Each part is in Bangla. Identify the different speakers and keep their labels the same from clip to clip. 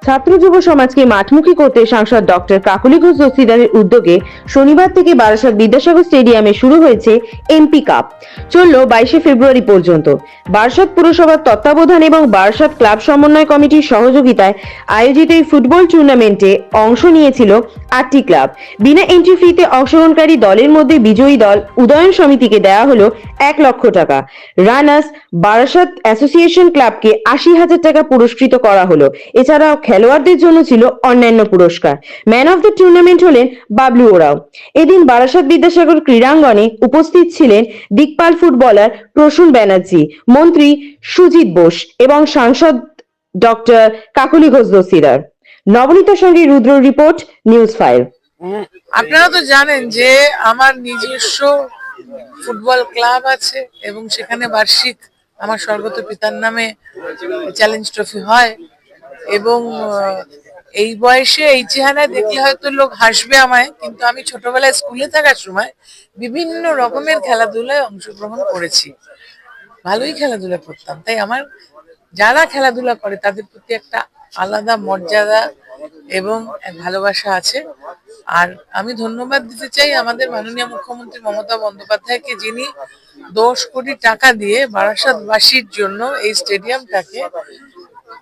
Speaker 1: ছাত্র যুব সমাজকে মাঠমুখী করতে সাংসদ ডক্টর কাকলি ঘোষ দস্তিদারের উদ্যোগে শনিবার থেকে বারাসত বিদ্যাসাগর স্টেডিয়ামে শুরু হয়েছে এমপি কাপ। চলল 22 ফেব্রুয়ারি পর্যন্ত। বারাসত পুরসভার তত্ত্বাবধান এবং বারাসত ক্লাব সমন্বয় কমিটির সহযোগিতায় আয়োজিত এই ফুটবল টুর্নামেন্টে অংশ নিয়েছিল 8টি ক্লাব। বিনা এন্ট্রি ফিতে অংশগ্রহণকারী দলের মধ্যে বিজয়ী দল উদয়ন সমিতিকে দেওয়া হলো 1 লক্ষ টাকা। রানার্স বারাসত অ্যাসোসিয়েশন ক্লাবকে 80,000 টাকা পুরস্কৃত করা হলো। এছাড়াও খেলোয়াড়দের জন্য ছিল অন্যান্য পুরস্কার। ম্যান অফ দ্য টুর্নামেন্ট হলেন বাবলু ওরাও। এদিন বারাসত বিদ্যাসাগর ক্রীড়াঙ্গনে উপস্থিত ছিলেন দিকপাল ফুটবলার প্রসূন ব্যানার্জি, মন্ত্রী সুজিত বোস এবং সাংসদ ডক্টর কাকলি ঘোষ দস্তিদার। নবনীতার সঙ্গে রুদ্র রিপোর্ট, নিউজ 5।
Speaker 2: আপনারা তো জানেন যে আমার নিজস্ব ফুটবল ক্লাব আছে এবং সেখানে বার্ষিক আমার স্বর্গত পিতার নামে চ্যালেঞ্জ ট্রফি হয় এবং এই বয়সে এই চেহারায় দেখলে হয়তো লোক হাসবে আমায়, কিন্তু আমি ছোটবেলায় স্কুলে থাকার সময় বিভিন্ন রকমের খেলাধুলায় অংশগ্রহণ করেছি, ভালোই খেলাধুলা করতাম। তাই আমার যারা খেলাধুলা করে তাদের প্রতি একটা আলাদা মর্যাদা এবং ভালোবাসা আছে। আর আমি ধন্যবাদ দিতে চাই আমাদের মাননীয় মুখ্যমন্ত্রী মমতা বন্দ্যোপাধ্যায়কে, যিনি 10 কোটি টাকা দিয়ে বারাসতবাসীর জন্য এই স্টেডিয়ামটাকে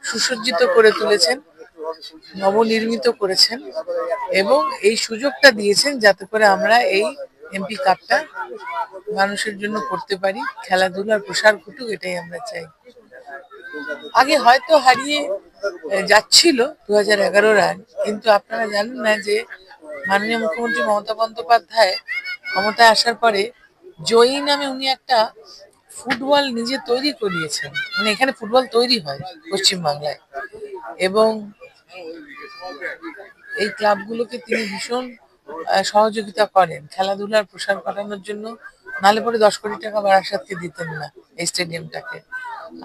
Speaker 2: সুসজ্জিত করে তুলেছেন, নবনির্মিত করেছেন এবং এই সুযোগটা দিয়েছেন যাতে করে আমরা এই এমপি কাপটা মানুষের জন্য করতে পারি, খেলাধুলার প্রসার ঘটুক, এটাই আমরা চাই। আগে হয়তো হারিয়ে যাচ্ছিল 2011 রান, কিন্তু আপনারা জানেন না যে মাননীয় মুখ্যমন্ত্রী মমতা বন্দ্যোপাধ্যায় ক্ষমতায় আসার পরে জয়ী নামে উনি একটা ফুটবল নিজে তৈরি করিয়েছেন। মানে এখানে ফুটবল তৈরি হয় পশ্চিমবাংলায় এবং এই ক্লাবগুলোকে তিনি ভীষণ সহযোগিতা করেন খেলাধুলার প্রসার করানোর জন্য। নালে পরে 10 কোটি টাকা বারাসাতকে দিতেন না এই স্টেডিয়ামটাকে।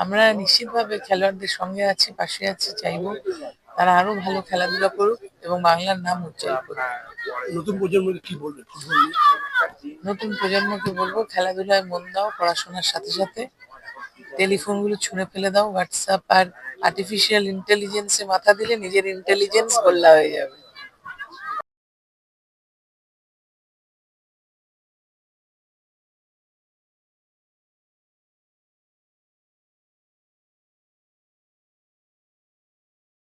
Speaker 2: আমরা নিশ্চিতভাবে খেলোয়াড়দের সঙ্গে আছি, পাশে আছি, চাইবো তারা আরো ভালো খেলাধুলা করুক এবং বাংলার নাম উজ্জ্বল করুক।
Speaker 3: নতুন প্রজন্মকে কি বলবে?
Speaker 2: নতুন প্রজন্মকে বলবো খেলাধুলায় মন দাও, পড়াশোনার সাথে সাথে টেলিফোনগুলো ছুঁড়ে ফেলে দাও। হোয়াটসঅ্যাপ আর আর্টিফিশিয়াল ইন্টেলিজেন্সে মাথা দিলে নিজের ইন্টেলিজেন্স গোল্লা হয়ে যাবে।